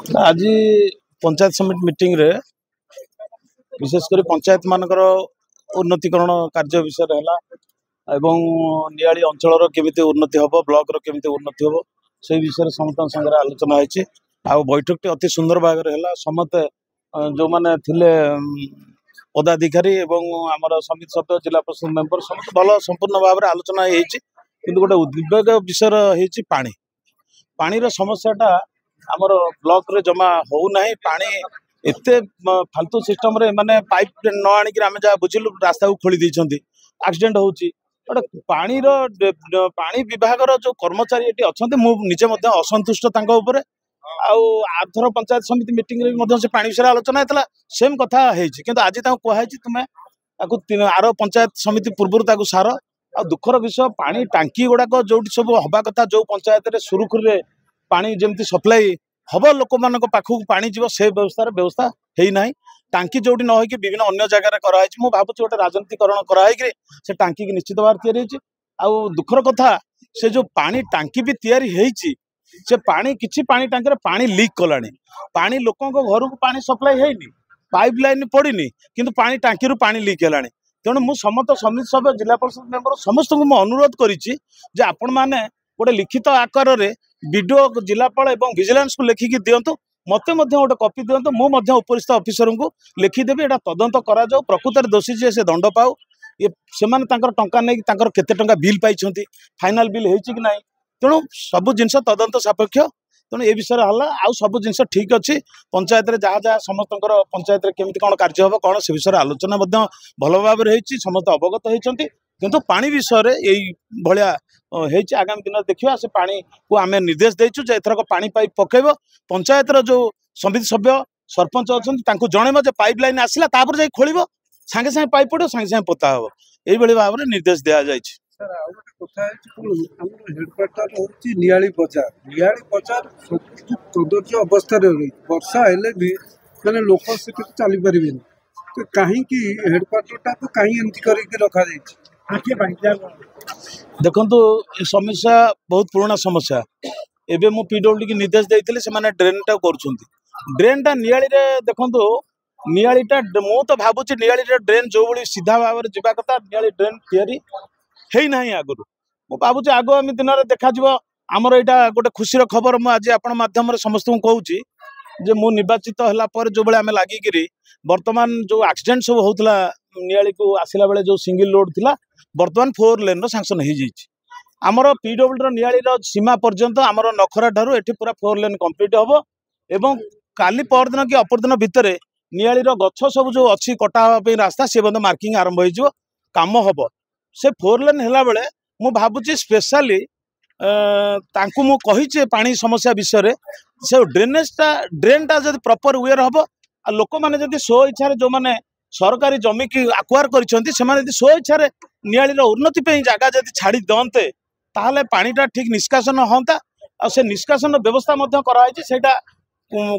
आज पंचायत समिति मीटिंग रे विशेषकर पंचायत मानकर उन्नतिकरण कार्य विषय है एवं नियाली अंचल केमिति उन्नति हम ब्लॉक रो केमिति उन्नति हम से विषय समस्त संगे आलोचना होती आ बैठक टी अति सुंदर भाव है समस्ते जो मैंने थिले पदाधिकारी एवं आमर समिति सभ्य जिला परिषद मेंबर समस्त भल संपूर्ण भाव में आलोचना होती गोटे उद्वेग विषय होती पानी समस्याटा आमर ब्लॉक रे जमा होना पानी एते फालतू सिस्टम रे माने पाइप न आनिक आम जहाँ बुझिलु रास्ता को खोली देइछंती एक्सीडेंट होची पानी पानी विभाग जो कर्मचारी ये अच्छा मुझे असंतुष्ट आथर पंचायत समिति मीटिंग रे से पानी विषय आलोचना होता सेम कथा कि आज कहुई तुम्हें आर पंचायत समिति पूर्व सार आ दुखर विषय पानी टांकी गुड़ाक जो सब हवा कथा जो पंचायत सुरुखुरी पानी जमी सप्लाई हम लोक मान पाखक पानी जीव से व्यवस्था है ना टांकी जो न होगी विभिन्न अन्य जगह कराई मुझे भावुँ गोटे राजनीतिकरण कराई से टांकी की निश्चित भाव या दुखर कथा से जो पानी टांकी भी तैयारी से पानी किसी पानी टांकी पानी लीक कलानी पानी लोकों घर को पानी सप्लाई है पाइप लाइन पड़नी किंतु पानी टांकी रू पानी लीक है तेणु मुझ समस्त समिति सभ्य जिला परिषद मेंबर समस्त को मुझे अनुरोध करी आपण मैंने गोटे लिखित आकार में बीडीओ जिलापाल और विजिलेंस को लेखिकी दिंतु मत गोटे कॉपी दिंतु मुझे उपरिस्थ ऑफिसर को लिखिदेवी यहाँ तदंत करा प्रकृत दोषी जी से दंड पाऊ ये से टंका नहीं केते टंका बिल पाई फाइनाल बिल हो कि ना तेणु सब जिनस तदंत सापेक्ष तेणु ये विषय है आउ सब जिन ठीक अच्छी पंचायत रे जहाँ जहाँ समस्त पंचायत केमी कौन कार्य हम कौन से विषय आलोचना भल भाव में समस्त अवगत होती किंतु पानी विषय यही भाया आगामी दिन देखा से पानी को आम निर्देश देचु एथरक पानी पाइप पकेब पंचायत जो समिति सभ्य सरपंच अच्छा जनइब पाइप लाइन आसला जा खोल सांगे सांगे पाइप पड़ो सांगे सांगे पोता हम यही भाव में निर्देश दि जाए। नियाली बजार कदर्य अवस्था वर्षा हेले भी मैंने लोक से चली पारे तो कहीं हेडक्वार्टर को कहीं एमती करके रखा देखु ये समस्या बहुत पुराना समस्या एबे मु पीडब्ल्यू की निर्देश देते से ड्रेन टा ड्रेन नियाली देखु नियालीटा मु तो भावुँ नियाली ड्रेन जो भाई सीधा भाव में जावा कथा नियाली ड्रेन तैयारी है ना आगु मु भावुँ आगामी दिन में देखा आमर यहाँ गोटे खुशी खबर मुझे आज मध्यम समस्त को कहूँ जे मु निर्वाचित है जो भाई आम लगिकी बर्तमान जो एक्सीडेंट सब होता नियाली को आसला बेले जो सिंगल रोड थिला बर्तमान 4 लेन रो सैंक्शन हो जाइए आमर पीडब्ल्यू नियाली सीमा पर्यंत आमर नखरा ठारू एठी पूरा 4 लेन कंप्लीट हम एवं काली परदिन कि अपरदिन भितर नियाली गछ सब जो अच्छी कटा रास्ता सी मार्किंग आरंभ हो काम हम से 4 लेन है बेले मु भावुँ स्पेशली मु कही पानी समस्या विषय से ड्रेनटा जब प्रपर वे हम लोक मैंने जब स्व इच्छा जो मैंने सरकारी जमी की आक्वायर कर स्व इच्छा नियाली उन्नति जगह जब छाड़ी दंते ताहले पानीटा ठीक निष्कासन हाँ से निष्कासन व्यवस्था कराई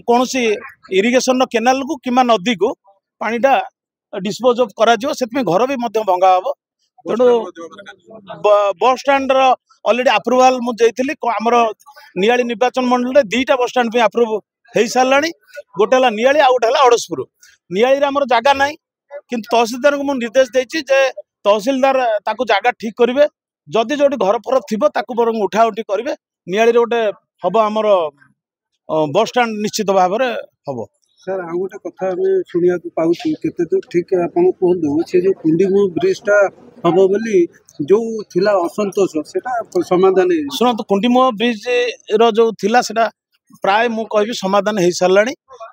कौन सी इरिगेशन केनाल को कि नदी को पानीटा डिस्पोज ऑफ करा घर भी भंगा हम तेणु बस स्टैंड ऑलरेडी अप्रूवाल मुझे आमर नियाली निर्वाचन मंडल 2टा बस स्टैंड अप्रूव हो सारा गोटे है नियाली आ गोटे है अड़सपुर नियाली आमर जगह ना कि तहसीलदार को मुझे निर्देश देती तहसीलदार ताकू जगह ठीक करेंगे जदि जो घर फर थी बर उठा उठी करेंगे नियाली गोटे हम आमर बस स्टैंड निश्चित भाव में हम सर आ गोटे कथा शुणा पाते दूर ठीक आप कहूँ से जो कुंडीमु ब्रिजटा हम बोली जो थिला असंतोष से समाधान शुणु कुंडीमुह ब्रिज रो थिला सेटा प्राय मु कह समाधान हो सारा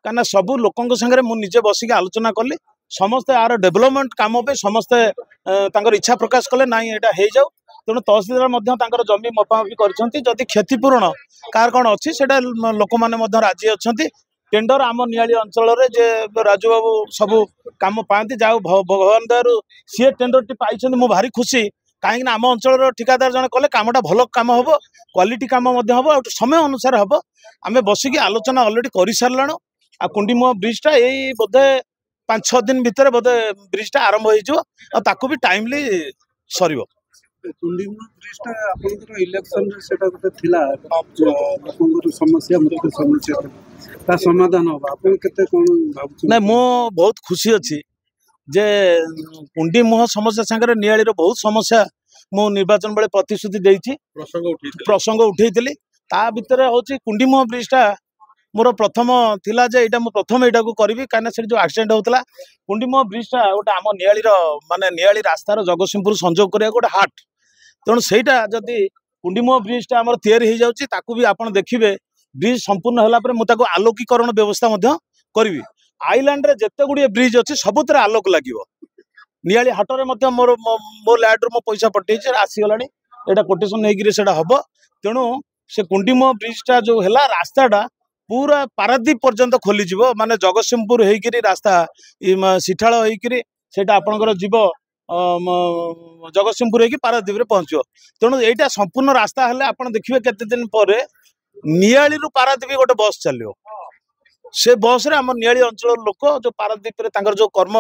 कहीं सबू लोकों संगे मुझे बसिक आलोचना कली समस्ते आर डेभलपमेंट काम पे समस्ते इच्छा प्रकाश कले ना यहाँ हो जाऊ तेणु तहसीलदार जमी मपामपी कर क्षतिपूरण कार कौन अच्छी से लोक मैंने राजी अच्छा टेंडर आम नियाली अंचल जे राजू बाबू सब कम पाती जा भगवान दयारू सी टेंडर टी पाई मुझे भारी खुशी कहीं आम अंचल ठिकादार जन कले कमटा भल कम हम क्वालिटी कम हम समय अनुसार हम आम बसिकी आलोचना अलरेडी कर सारा आ कुंडीमुह ब्रिजटा यही बोधे 5-6 दिन भितर बोधे ब्रिजटा आरंभ हो भी टाइमली सर। कुंडीमुआ ब्रिजटा आपनकर इलेक्शन रे सेटा गोटे थिला लोकंकर समस्या मुख्य समस्या ता समाधान होबा आपन केते कोन भाबु ना मो बहुत खुशी अच्छी जे कुंडी मुह समस्या सांगे नियाली बहुत समस्या मु निर्वाचन बेले प्रतिश्रुति देइछि प्रसंग उठेइतली ता भितर होची कुंडी मुह ब्रिजटा मोर प्रथम थिला जे एटा मु प्रथम एटा को करबी काना से जो एक्सीडेंट होतला कुंडी मुह ब्रिजटा गोटे आम नियाली माने नियाली रास्तार जगतसिंहपुर संजोग करिया गोटे हाट तेणु सेटा जदि कुंडीमुह ब्रिजटा आमर तैयारी हो जाउची ताकू भी आपण देखिबे ब्रिज संपूर्ण होला परे मु ताको आलोकीकरण व्यवस्था मध्य करबी आइलैंड रे जत्ते गुडी ब्रिज अछि सबुतरे आलोक लागिवो नियाली हाटरे मध्य मोर मो लैंड रो मो पैसा पठेइ छै आसी गलानी एटा कोटेशन नेगिरे सेटा हबो तेणु से कुंडीमुह ब्रिजटा जो हैला रास्ताटा पूरा पारादीप पर्यंत खोली जीवो माने जगतसिंहपुर हेइकिरी रास्ता सिठाळ हेइकिरी सेटा आपनकर जीवो जगतसिंहपुर होगी पारादीप रे पहुंचो तेणु यहाँ संपूर्ण रास्ता हेले आप देखिए केते दिन पर नियाली रु पारादीप गोटे बस चलो से बस रे आम नियाली अंचल लोक जो पारादीप रे जो कर्म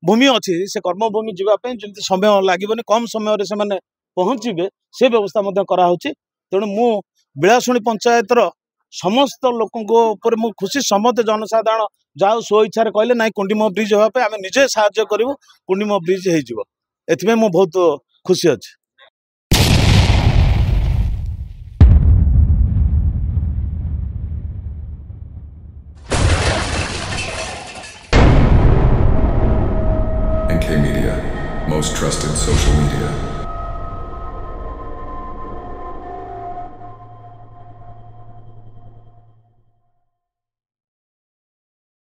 भूमि अच्छी से कर्मभूमि जावाई जमी समय लगे कम समय से पहुँचे से व्यवस्था कराऊँच तेणु मु बिलाशुणी पंचायतर समस्त लोक मु खुशी समस्त जनसाधारण जाओ स्व इच्छा कहले ना कुंडीमुह ब्रिज होगापे आम निजे साहाय्य करूँ कुंडीमुह ब्रिज हो एथमे मु बहुत खुशी अच्छी। NK Media, most trusted social media.